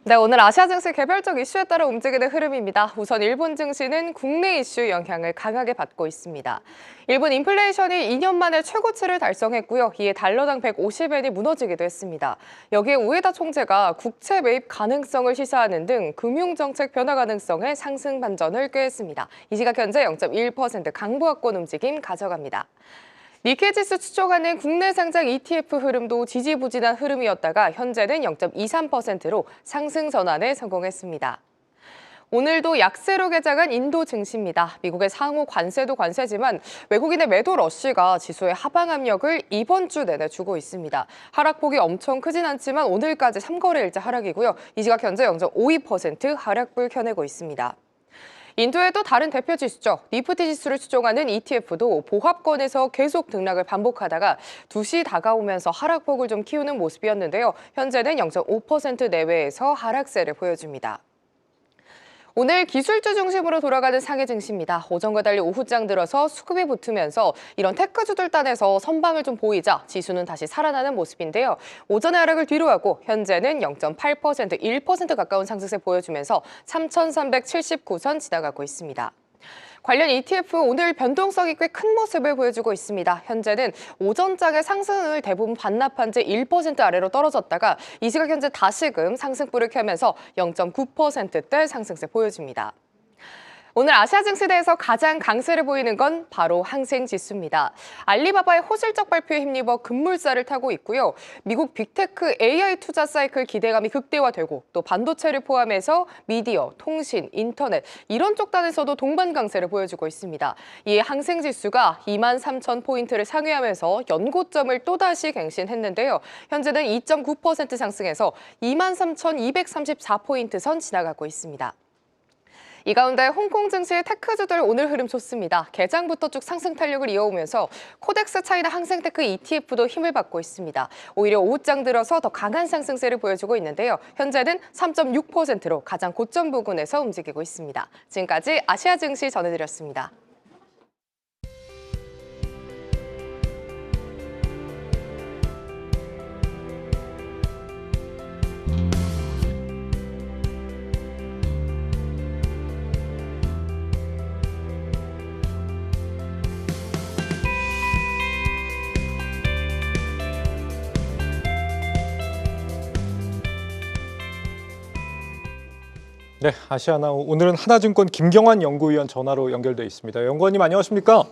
네, 오늘 아시아 증시 개별적 이슈에 따라 움직이는 흐름입니다. 우선 일본 증시는 국내 이슈 영향을 강하게 받고 있습니다. 일본 인플레이션이 2년 만에 최고치를 달성했고요. 이에 달러당 150엔이 무너지기도 했습니다. 여기에 우에다 총재가 국채 매입 가능성을 시사하는 등 금융정책 변화 가능성에 상승 반전을 꾀했습니다. 이 시각 현재 0.1% 강보합권 움직임 가져갑니다. 니케이 지수 추종하는 국내 상장 ETF 흐름도 지지부진한 흐름이었다가 현재는 0.23%로 상승 전환에 성공했습니다. 오늘도 약세로 개장한 인도 증시입니다. 미국의 상호 관세도 관세지만 외국인의 매도 러쉬가 지수의 하방 압력을 이번 주 내내 주고 있습니다. 하락폭이 엄청 크진 않지만 오늘까지 3거래일째 하락이고요. 이 시각 현재 0.52% 하락불 켜내고 있습니다. 인도의 또 다른 대표 지수죠. 니프티 지수를 추종하는 ETF도 보합권에서 계속 등락을 반복하다가 2시 다가오면서 하락폭을 좀 키우는 모습이었는데요. 현재는 0.5% 내외에서 하락세를 보여줍니다. 오늘 기술주 중심으로 돌아가는 상해 증시입니다. 오전과 달리 오후장 들어서 수급이 붙으면서 이런 테크주들 단에서 선방을 좀 보이자 지수는 다시 살아나는 모습인데요. 오전의 하락을 뒤로하고 현재는 0.8%, 1% 가까운 상승세 보여주면서 3,379선 지나가고 있습니다. 관련 ETF 오늘 변동성이 꽤 큰 모습을 보여주고 있습니다. 현재는 오전장의 상승을 대부분 반납한 채 1% 아래로 떨어졌다가 이 시각 현재 다시금 상승불을 켜면서 0.9%대 상승세 보여줍니다. 오늘 아시아 증시대에서 가장 강세를 보이는 건 바로 항생지수입니다. 알리바바의 호실적 발표에 힘입어 급물살을 타고 있고요. 미국 빅테크 AI 투자 사이클 기대감이 극대화되고 또 반도체를 포함해서 미디어, 통신, 인터넷 이런 쪽 단에서도 동반 강세를 보여주고 있습니다. 이에 항생지수가 23,000포인트를 상회하면서 연고점을 또다시 갱신했는데요. 현재는 2.9% 상승해서 23,234포인트 선 지나가고 있습니다. 이 가운데 홍콩 증시의 테크주들 오늘 흐름 좋습니다. 개장부터 쭉 상승 탄력을 이어오면서 코덱스 차이나 항생테크 ETF도 힘을 받고 있습니다. 오히려 오후장 들어서 더 강한 상승세를 보여주고 있는데요. 현재는 3.6%로 가장 고점 부근에서 움직이고 있습니다. 지금까지 아시아 증시 전해드렸습니다. 네, 아시아나우 오늘은 하나증권 김경환 연구위원 전화로 연결돼 있습니다. 연구원님 안녕하십니까?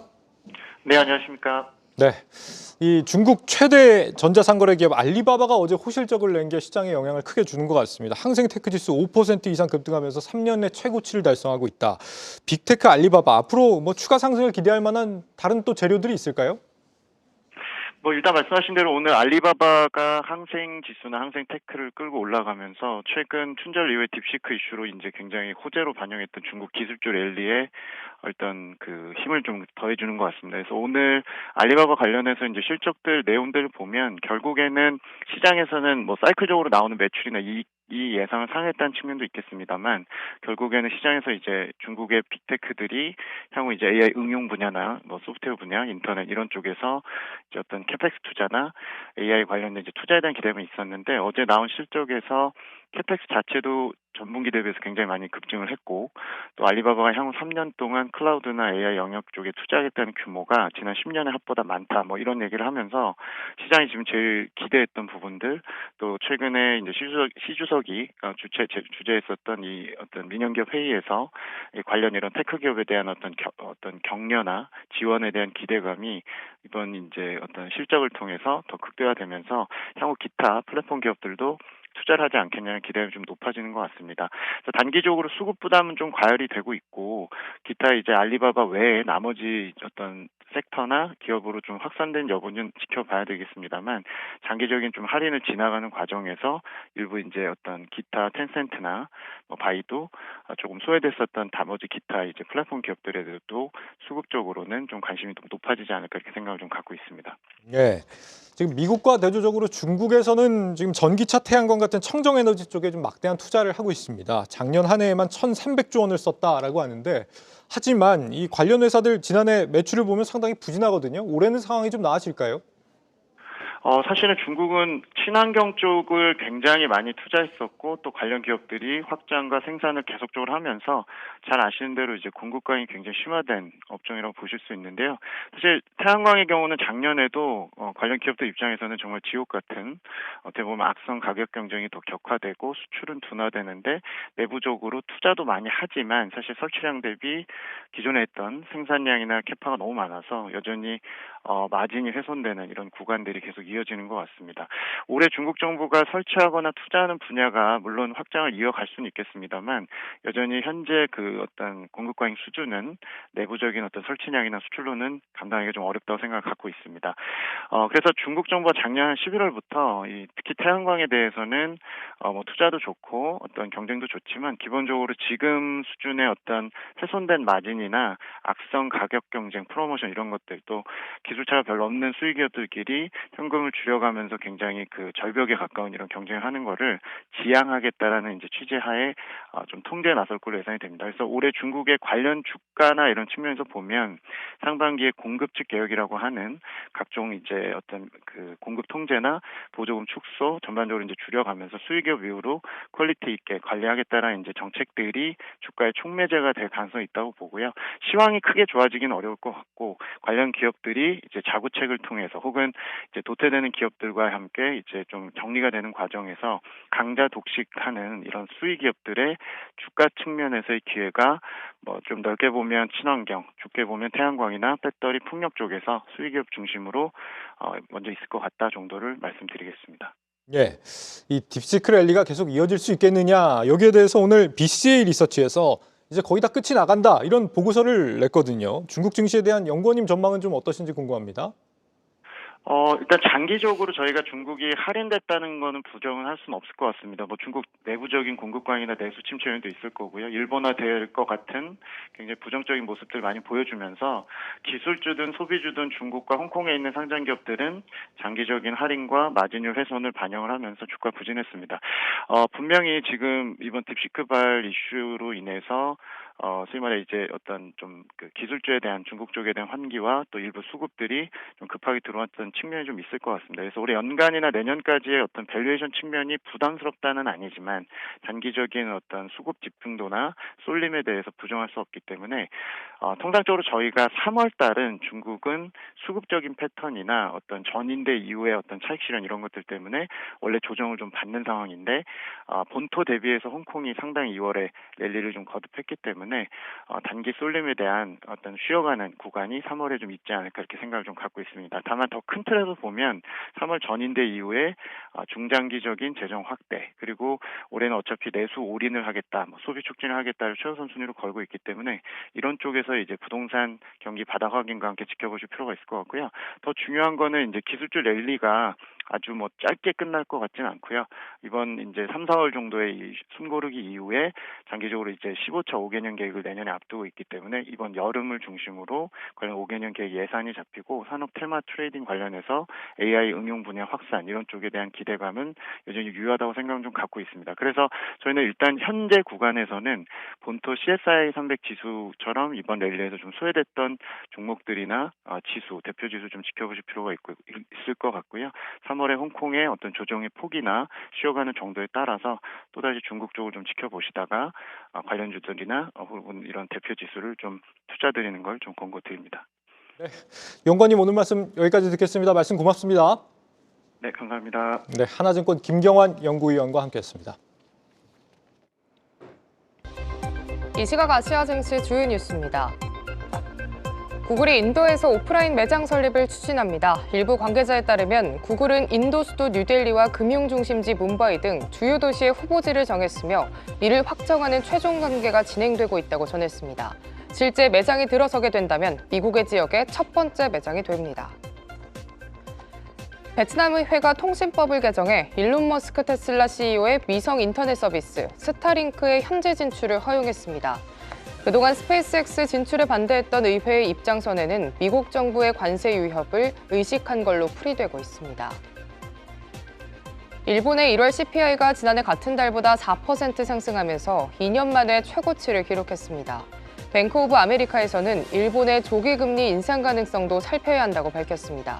네, 안녕하십니까? 네, 이 중국 최대 전자상거래 기업 알리바바가 어제 호실적을 낸 게 시장에 영향을 크게 주는 것 같습니다. 항생테크 지수 5% 이상 급등하면서 3년 내 최고치를 달성하고 있다. 빅테크 알리바바 앞으로 추가 상승을 기대할 만한 다른 또 재료들이 있을까요? 일단 말씀하신 대로 오늘 알리바바가 항생 지수나 항생 테크를 끌고 올라가면서 최근 춘절 이후에 딥시크 이슈로 이제 굉장히 호재로 반영했던 중국 기술주 랠리에 일단 그 힘을 좀 더해주는 것 같습니다. 그래서 오늘 알리바바 관련해서 이제 실적들 내용들을 보면 결국에는 시장에서는 사이클적으로 나오는 매출이나 이 예상을 상회했다는 측면도 있겠습니다만 결국에는 시장에서 이제 중국의 빅테크들이 향후 이제 AI 응용 분야나 소프트웨어 분야, 인터넷 이런 쪽에서 이제 어떤 캐펙스 투자나 AI 관련된 이제 투자에 대한 기대감이 있었는데 어제 나온 실적에서 캐펙스 자체도 전분기 대비해서 굉장히 많이 급증을 했고 또 알리바바가 향후 3년 동안 클라우드나 AI 영역 쪽에 투자하겠다는 규모가 지난 10년의 합보다 많다 이런 얘기를 하면서 시장이 지금 제일 기대했던 부분들 또 최근에 이제 시주석이 주재했었던 이 어떤 민영기업 회의에서 이 관련 이런 테크 기업에 대한 어떤 격려나 지원에 대한 기대감이 이번 이제 어떤 실적을 통해서 더 극대화되면서 향후 기타 플랫폼 기업들도 투자를 하지 않겠냐는 기대감이 좀 높아지는 것 같습니다. 그래서 단기적으로 수급 부담은 좀 과열이 되고 있고 기타 이제 알리바바 외에 나머지 어떤 섹터나 기업으로 좀 확산된 여부는 지켜봐야 되겠습니다만 장기적인 좀 할인을 지나가는 과정에서 일부 이제 어떤 기타 텐센트나 바이두 조금 소외됐었던 나머지 기타 이제 플랫폼 기업들에도 수급적으로는 좀 관심이 좀 높아지지 않을까 이렇게 생각을 좀 갖고 있습니다. 네. 지금 미국과 대조적으로 중국에서는 지금 전기차, 태양광 같은 청정에너지 쪽에 좀 막대한 투자를 하고 있습니다. 작년 한 해에만 1,300조 원을 썼다라고 하는데 하지만 이 관련 회사들 지난해 매출을 보면 상당히 부진하거든요. 올해는 상황이 좀 나아질까요? 사실은 중국은 친환경 쪽을 굉장히 많이 투자했었고 또 관련 기업들이 확장과 생산을 계속적으로 하면서 잘 아시는 대로 이제 공급 과잉이 굉장히 심화된 업종이라고 보실 수 있는데요. 사실 태양광의 경우는 작년에도 관련 기업들 입장에서는 정말 지옥 같은 어떻게 보면 악성 가격 경쟁이 더 격화되고 수출은 둔화되는데 내부적으로 투자도 많이 하지만 사실 설치량 대비 기존에 했던 생산량이나 캐파가 너무 많아서 여전히 마진이 훼손되는 이런 구간들이 계속 이어지는 것 같습니다. 올해 중국 정부가 설치하거나 투자하는 분야가 물론 확장을 이어갈 수는 있겠습니다만 여전히 현재 그 어떤 공급 과잉 수준은 내부적인 어떤 설치량이나 수출로는 감당하기가 좀 어렵다고 생각을 갖고 있습니다. 그래서 중국 정부가 작년 11월부터 특히 태양광에 대해서는 뭐 투자도 좋고 어떤 경쟁도 좋지만 기본적으로 지금 수준의 어떤 훼손된 마진이나 악성 가격 경쟁, 프로모션 이런 것들 또 기술차가 별로 없는 수익기업들끼리 현금을 줄여가면서 굉장히 그 절벽에 가까운 이런 경쟁을 하는 거를 지양하겠다라는 이제 취지하에 좀 통제에 나설 걸로 예상이 됩니다. 그래서 올해 중국의 관련 주가나 이런 측면에서 보면 상반기에 공급 측 개혁이라고 하는 각종 이제 어떤 그 공급 통제나 보조금 축소 전반적으로 이제 줄여가면서 수익기업 위주로 퀄리티 있게 관리하겠다라는 이제 정책들이 주가의 촉매제가 될 가능성이 있다고 보고요. 시황이 크게 좋아지긴 어려울 것 같고 관련 기업들이 이제 자구책을 통해서 혹은 이제 도태되는 기업들과 함께 이제 좀 정리가 되는 과정에서 강자 독식하는 이런 수익 기업들의 주가 측면에서의 기회가 뭐 좀 넓게 보면 친환경, 좁게 보면 태양광이나 배터리 풍력 쪽에서 수익 기업 중심으로 먼저 있을 것 같다 정도를 말씀드리겠습니다. 예, 이 딥시크 랠리가 계속 이어질 수 있겠느냐 여기에 대해서 오늘 BCA 리서치에서 이제 거의 다 끝이 나간다 이런 보고서를 냈거든요. 중국 증시에 대한 연구원님 전망은 좀 어떠신지 궁금합니다. 일단 장기적으로 저희가 중국이 할인됐다는 거는 부정은 할 수는 없을 것 같습니다. 뭐 중국 내부적인 공급 과잉이나 내수 침체 요인도 있을 거고요. 일본화될 것 같은 굉장히 부정적인 모습들 많이 보여주면서 기술주든 소비주든 중국과 홍콩에 있는 상장 기업들은 장기적인 할인과 마진율 훼손을 반영을 하면서 주가 부진했습니다. 분명히 지금 이번 딥시크발 이슈로 인해서 소위 말해 이제 어떤 좀 그 기술주에 대한 중국 쪽에 대한 환기와 또 일부 수급들이 좀 급하게 들어왔던 측면이 좀 있을 것 같습니다. 그래서 올해 연간이나 내년까지의 어떤 밸류에이션 측면이 부담스럽다는 아니지만 단기적인 어떤 수급 집중도나 쏠림에 대해서 부정할 수 없기 때문에 통상적으로 저희가 3월 달은 중국은 수급적인 패턴이나 어떤 전인대 이후의 어떤 차익 실현 이런 것들 때문에 원래 조정을 좀 받는 상황인데 본토 대비해서 홍콩이 상당히 2월에 랠리를 좀 거듭했기 때문에 단기 쏠림에 대한 어떤 쉬어가는 구간이 3월에 좀 있지 않을까 이렇게 생각을 좀 갖고 있습니다. 다만 더 큰 틀에서 보면 3월 전인대 이후에 중장기적인 재정 확대 그리고 올해는 어차피 내수 올인을 하겠다, 뭐 소비 촉진을 하겠다를 최우선 순위로 걸고 있기 때문에 이런 쪽에서 이제 부동산 경기 바닥 확인과 함께 지켜보실 필요가 있을 것 같고요. 더 중요한 거는 이제 기술주 랠리가 아주 뭐 짧게 끝날 것 같지는 않고요. 이번 이제 3, 4월 정도의 이 숨고르기 이후에 장기적으로 이제 15차 5개년 계획을 내년에 앞두고 있기 때문에 이번 여름을 중심으로 관련 5개년 계획 예산이 잡히고 산업 테마 트레이딩 관련해서 AI 응용 분야 확산 이런 쪽에 대한 기대감은 여전히 유효하다고 생각을 좀 갖고 있습니다. 그래서 저희는 일단 현재 구간에서는 본토 CSI 300 지수처럼 이번 랠리에서 좀 소외됐던 종목들이나 지수, 대표 지수 좀 지켜보실 필요가 있을 것 같고요. 3월에 홍콩의 어떤 조정의 폭이나 쉬어가는 정도에 따라서 또다시 중국 쪽을 좀 지켜보시다가 관련주들이나 혹은 이런 대표 지수를 좀 투자드리는 걸 좀 권고드립니다. 네, 연구원님 오늘 말씀 여기까지 듣겠습니다. 말씀 고맙습니다. 네, 감사합니다. 네, 하나증권 김경환 연구위원과 함께했습니다. 이 시각 아시아 증시 주요 뉴스입니다. 구글이 인도에서 오프라인 매장 설립을 추진합니다. 일부 관계자에 따르면 구글은 인도 수도 뉴델리와 금융중심지 뭄바이 등 주요 도시의 후보지를 정했으며 이를 확정하는 최종 단계가 진행되고 있다고 전했습니다. 실제 매장이 들어서게 된다면 미국의 지역의 첫 번째 매장이 됩니다. 베트남의 회가 통신법을 개정해 일론 머스크 테슬라 CEO의 위성 인터넷 서비스 스타링크의 현지 진출을 허용했습니다. 그동안 스페이스X 진출에 반대했던 의회의 입장선에는 미국 정부의 관세 위협을 의식한 걸로 풀이되고 있습니다. 일본의 1월 CPI가 지난해 같은 달보다 4% 상승하면서 2년 만에 최고치를 기록했습니다. 뱅크 오브 아메리카에서는 일본의 조기금리 인상 가능성도 살펴야 한다고 밝혔습니다.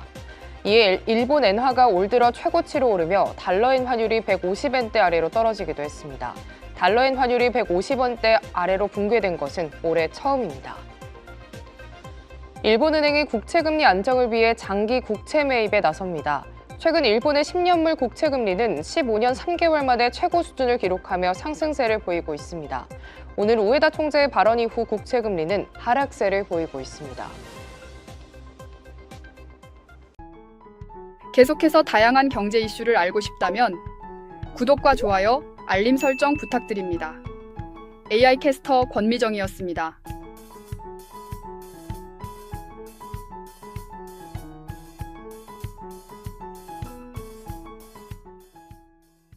이에 일본 엔화가 올 들어 최고치로 오르며 달러엔 환율이 150엔대 아래로 떨어지기도 했습니다. 달러엔 환율이 150원대 아래로 붕괴된 것은 올해 처음입니다. 일본은행이 국채금리 안정을 위해 장기 국채 매입에 나섭니다. 최근 일본의 10년물 국채금리는 15년 3개월 만에 최고 수준을 기록하며 상승세를 보이고 있습니다. 오늘 우에다 총재의 발언 이후 국채금리는 하락세를 보이고 있습니다. 계속해서 다양한 경제 이슈를 알고 싶다면 구독과 좋아요, 알림 설정 부탁드립니다. AI 캐스터 권미정이었습니다.